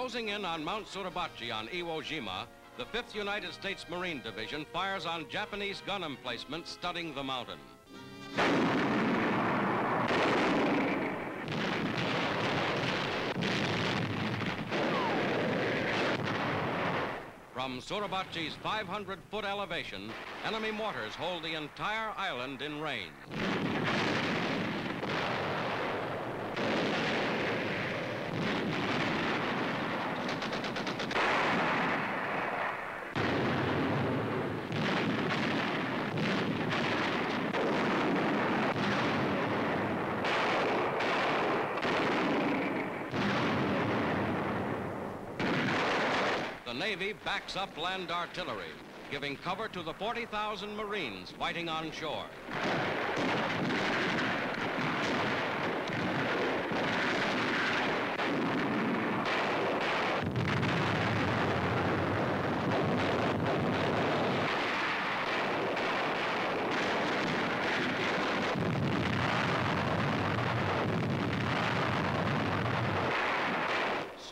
Closing in on Mount Suribachi on Iwo Jima, the 5th United States Marine Division fires on Japanese gun emplacements studding the mountain. From Suribachi's 500-foot elevation, enemy mortars hold the entire island in range. The Navy backs up land artillery, giving cover to the 40,000 Marines fighting on shore.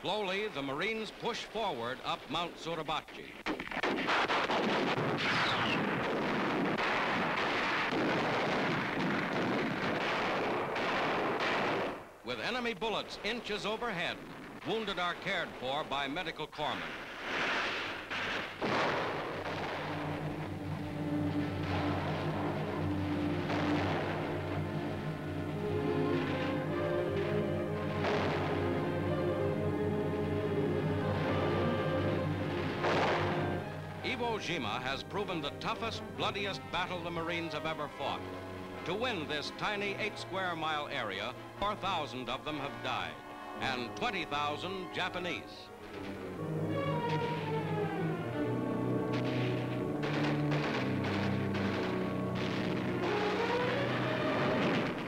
Slowly, the Marines push forward up Mount Suribachi. With enemy bullets inches overhead, wounded are cared for by medical corpsmen. Iwo Jima has proven the toughest, bloodiest battle the Marines have ever fought. To win this tiny 8-square-mile area, 4,000 of them have died, and 20,000 Japanese.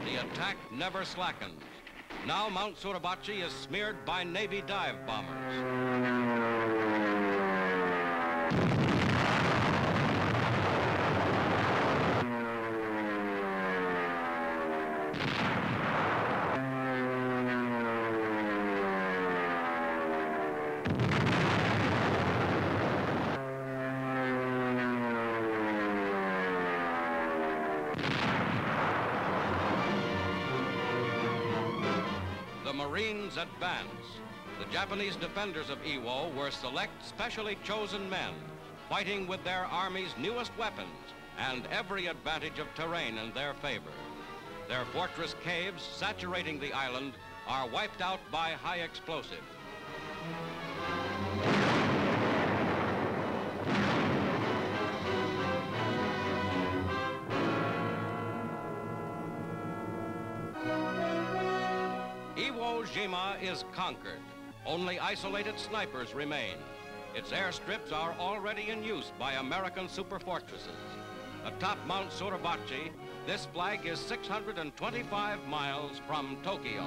The attack never slackens. Now Mount Suribachi is smeared by Navy dive bombers. The Marines advance. The Japanese defenders of Iwo were select, specially chosen men, fighting with their army's newest weapons and every advantage of terrain in their favor. Their fortress caves, saturating the island, are wiped out by high explosive. Iwo Jima is conquered. Only isolated snipers remain. Its airstrips are already in use by American superfortresses. Atop Mount Suribachi, this flag is 625 miles from Tokyo.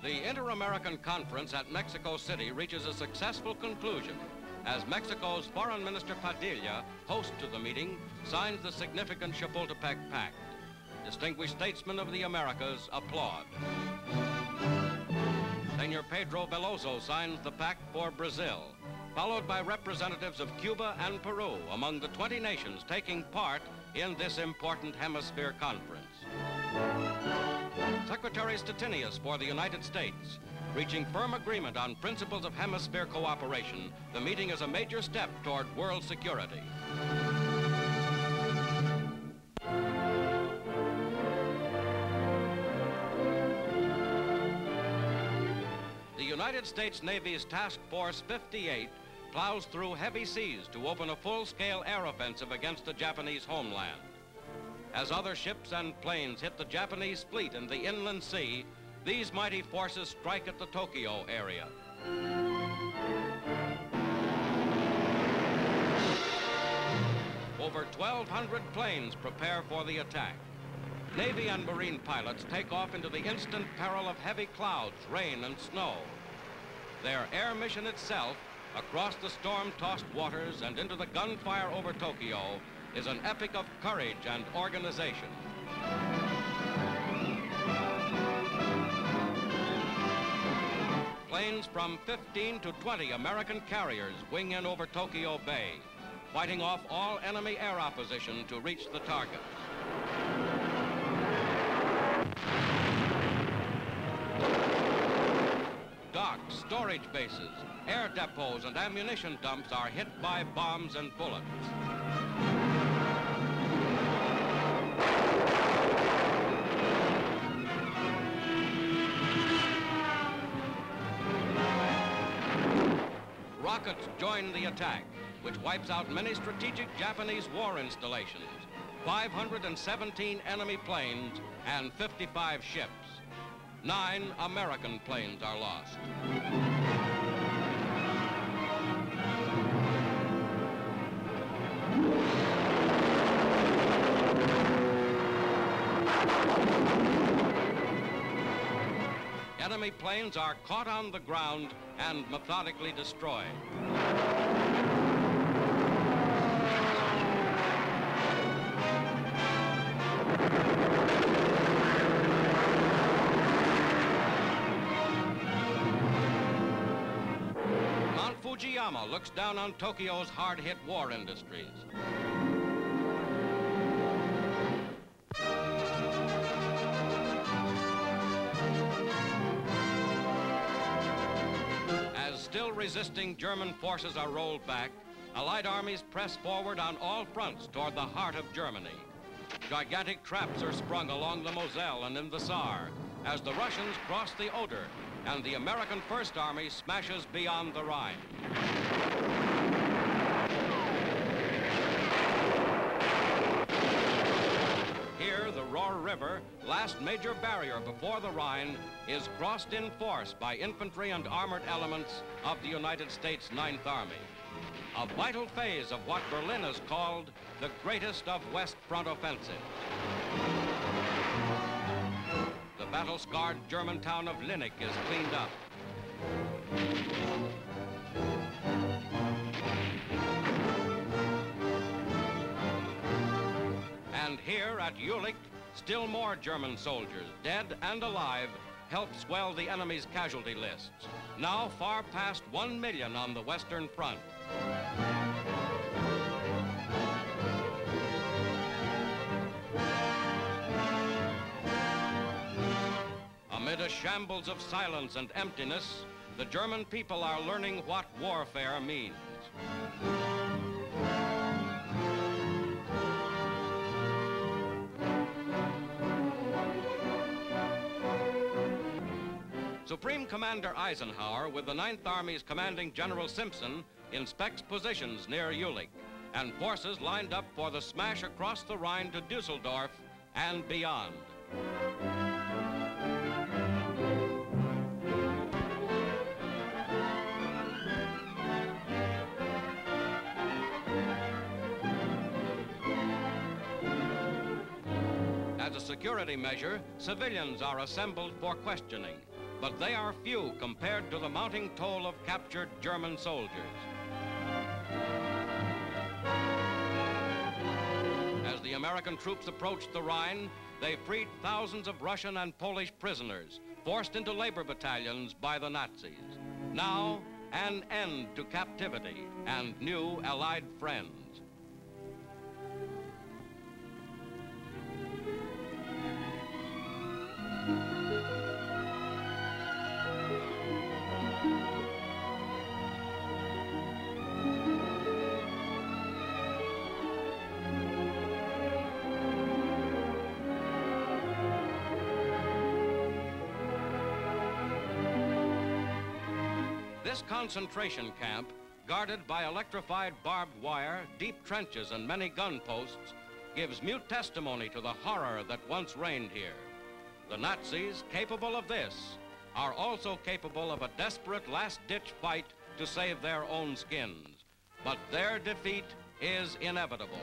The Inter-American Conference at Mexico City reaches a successful conclusion as Mexico's Foreign Minister Padilla, host to the meeting, signs the significant Chapultepec Pact. Distinguished statesmen of the Americas applaud. Senor Pedro Veloso signs the pact for Brazil, followed by representatives of Cuba and Peru among the 20 nations taking part in this important hemisphere conference. Secretary Stettinius for the United States, reaching firm agreement on principles of hemisphere cooperation, the meeting is a major step toward world security. The United States Navy's Task Force 58 plows through heavy seas to open a full-scale air offensive against the Japanese homeland. As other ships and planes hit the Japanese fleet in the inland sea, these mighty forces strike at the Tokyo area. Over 1,200 planes prepare for the attack. Navy and Marine pilots take off into the instant peril of heavy clouds, rain, and snow. Their air mission itself, across the storm-tossed waters and into the gunfire over Tokyo, is an epic of courage and organization. Planes from 15 to 20 American carriers wing in over Tokyo Bay, fighting off all enemy air opposition to reach the target. Docks, storage bases, air depots, and ammunition dumps are hit by bombs and bullets. Rockets join the attack, which wipes out many strategic Japanese war installations, 517 enemy planes, and 55 ships. 9 American planes are lost. Enemy planes are caught on the ground and methodically destroyed. Mount Fujiyama looks down on Tokyo's hard-hit war industries. Still resisting German forces are rolled back, Allied armies press forward on all fronts toward the heart of Germany. Gigantic traps are sprung along the Moselle and in the Saar as the Russians cross the Oder and the American First Army smashes beyond the Rhine. Here, the Rohr River, last major barrier before the Rhine, is crossed in force by infantry and armored elements of the United States Ninth Army. A vital phase of what Berlin has called the greatest of West Front offensives. The battle-scarred German town of Linich is cleaned up. And here at Jülich, still more German soldiers, dead and alive, help swell the enemy's casualty lists. Now far past 1 million on the Western Front. Amid a shambles of silence and emptiness, the German people are learning what warfare means. Supreme Commander Eisenhower, with the Ninth Army's commanding General Simpson, inspects positions near Jülich and forces lined up for the smash across the Rhine to Dusseldorf and beyond. As a security measure, civilians are assembled for questioning, but they are few compared to the mounting toll of captured German soldiers. As the American troops approached the Rhine, they freed thousands of Russian and Polish prisoners, forced into labor battalions by the Nazis. Now, an end to captivity and new Allied friends. This concentration camp, guarded by electrified barbed wire, deep trenches, and many gun posts, gives mute testimony to the horror that once reigned here. The Nazis, capable of this, are also capable of a desperate last-ditch fight to save their own skins. But their defeat is inevitable.